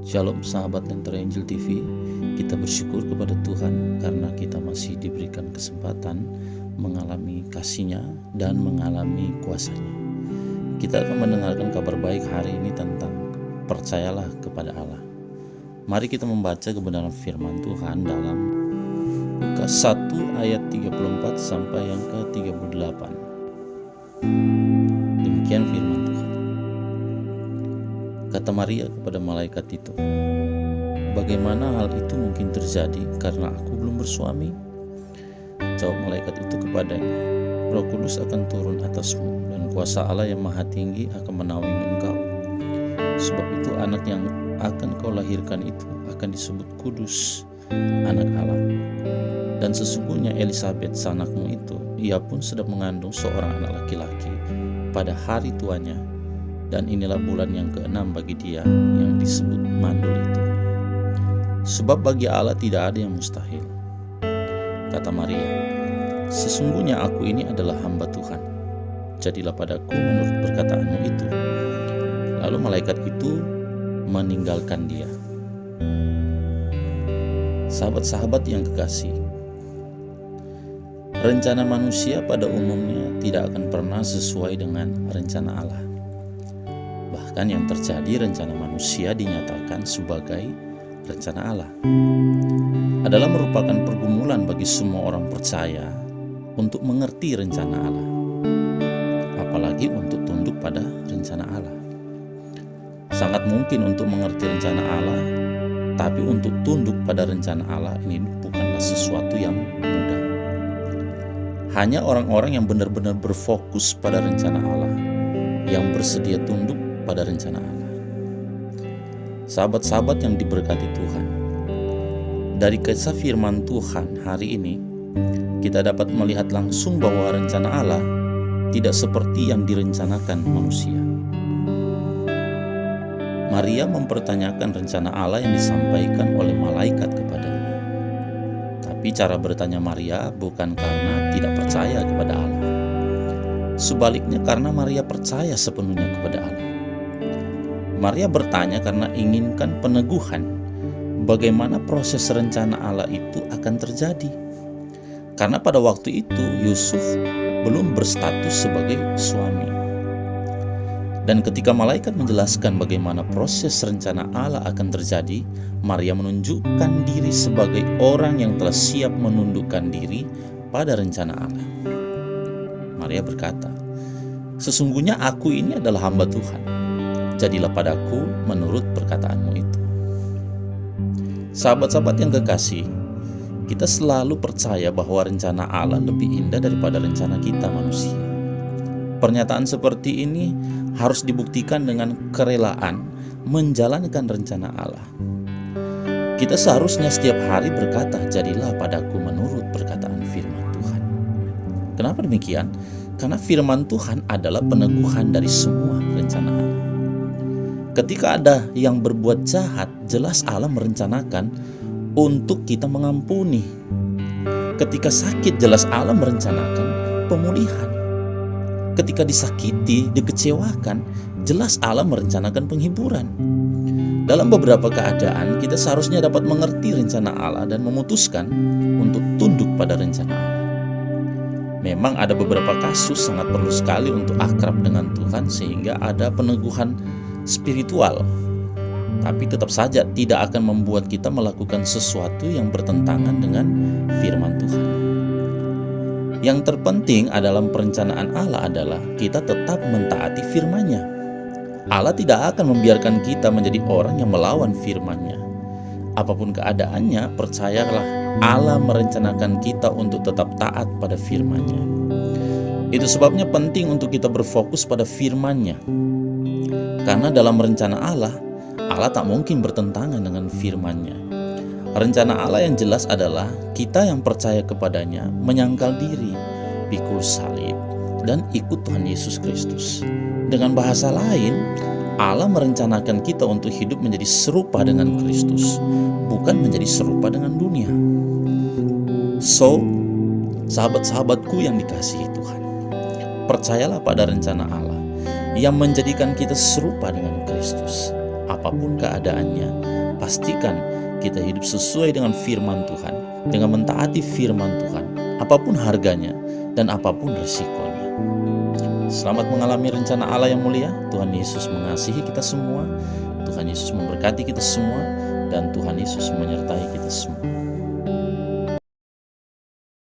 Shalom sahabat Lentera Injil TV. Kita bersyukur kepada Tuhan karena kita masih diberikan kesempatan mengalami kasih-Nya dan mengalami kuasa-Nya. Kita akan mendengarkan kabar baik hari ini tentang percayalah kepada Allah. Mari kita membaca kebenaran firman Tuhan dalam Lukas 1 ayat 34 sampai yang ke-38. Demikian firman Tuhan. Kata Maria kepada malaikat itu, "Bagaimana hal itu mungkin terjadi karena aku belum bersuami?" Jawab malaikat itu kepadanya, "Roh Kudus akan turun atasmu dan kuasa Allah yang Maha Tinggi akan menaungi engkau. Sebab itu anak yang akan kau lahirkan itu akan disebut kudus, anak Allah. Dan sesungguhnya Elisabet sanakmu itu, ia pun sedang mengandung seorang anak laki-laki pada hari tuanya. Dan inilah bulan yang ke-6 bagi dia yang disebut mandul itu. Sebab bagi Allah tidak ada yang mustahil." Kata Maria, "Sesungguhnya aku ini adalah hamba Tuhan. Jadilah padaku menurut perkataanmu itu." Lalu malaikat itu meninggalkan dia. Sahabat-sahabat yang kekasih, rencana manusia pada umumnya tidak akan pernah sesuai dengan rencana Allah. Bahkan yang terjadi, rencana manusia dinyatakan sebagai rencana Allah. Adalah merupakan pergumulan bagi semua orang percaya untuk mengerti rencana Allah, apalagi untuk tunduk pada rencana Allah. Sangat mungkin untuk mengerti rencana Allah, tapi untuk tunduk pada rencana Allah ini bukanlah sesuatu yang mudah. Hanya orang-orang yang benar-benar berfokus pada rencana Allah yang bersedia tunduk pada rencana Allah. Sahabat-sahabat yang diberkati Tuhan, dari kisah firman Tuhan hari ini kita dapat melihat langsung bahwa rencana Allah tidak seperti yang direncanakan manusia. Maria mempertanyakan rencana Allah yang disampaikan oleh malaikat kepadanya. Tapi cara bertanya Maria bukan karena tidak percaya kepada Allah. Sebaliknya karena Maria percaya sepenuhnya kepada Allah. Maria bertanya karena inginkan peneguhan bagaimana proses rencana Allah itu akan terjadi. Karena pada waktu itu Yusuf belum berstatus sebagai suami. Dan ketika malaikat menjelaskan bagaimana proses rencana Allah akan terjadi, Maria menunjukkan diri sebagai orang yang telah siap menundukkan diri pada rencana Allah. Maria berkata, "Sesungguhnya aku ini adalah hamba Tuhan. Jadilah padaku menurut perkataanmu itu." Sahabat-sahabat yang kekasih, kita selalu percaya bahwa rencana Allah lebih indah daripada rencana kita manusia. Pernyataan seperti ini harus dibuktikan dengan kerelaan menjalankan rencana Allah. Kita seharusnya setiap hari berkata, "Jadilah padaku menurut perkataan firman Tuhan." Kenapa demikian? Karena firman Tuhan adalah peneguhan dari semua rencana Allah. Ketika ada yang berbuat jahat, jelas Allah merencanakan untuk kita mengampuni. Ketika sakit, jelas Allah merencanakan pemulihan. Ketika disakiti, dikecewakan, jelas Allah merencanakan penghiburan. Dalam beberapa keadaan, kita seharusnya dapat mengerti rencana Allah dan memutuskan untuk tunduk pada rencana Allah. Memang ada beberapa kasus sangat perlu sekali untuk akrab dengan Tuhan sehingga ada peneguhan spiritual, tapi tetap saja tidak akan membuat kita melakukan sesuatu yang bertentangan dengan firman Tuhan. Yang terpenting dalam perencanaan Allah adalah kita tetap mentaati firman-Nya. Allah tidak akan membiarkan kita menjadi orang yang melawan firman-Nya. Apapun keadaannya, percayalah Allah merencanakan kita untuk tetap taat pada firman-Nya. Itu sebabnya penting untuk kita berfokus pada firman-Nya. Karena dalam rencana Allah, Allah tak mungkin bertentangan dengan firman-Nya. Rencana Allah yang jelas adalah kita yang percaya kepadanya menyangkal diri, pikul salib, dan ikut Tuhan Yesus Kristus. Dengan bahasa lain, Allah merencanakan kita untuk hidup menjadi serupa dengan Kristus, bukan menjadi serupa dengan dunia. So, sahabat-sahabatku yang dikasihi Tuhan, percayalah pada rencana Allah yang menjadikan kita serupa dengan Kristus. apapun keadaannya. Pastikan kita hidup sesuai dengan firman Tuhan, dengan mentaati firman Tuhan, apapun harganya dan apapun resikonya. Selamat mengalami rencana Allah yang mulia. Tuhan Yesus mengasihi kita semua, Tuhan Yesus memberkati kita semua, dan Tuhan Yesus menyertai kita semua.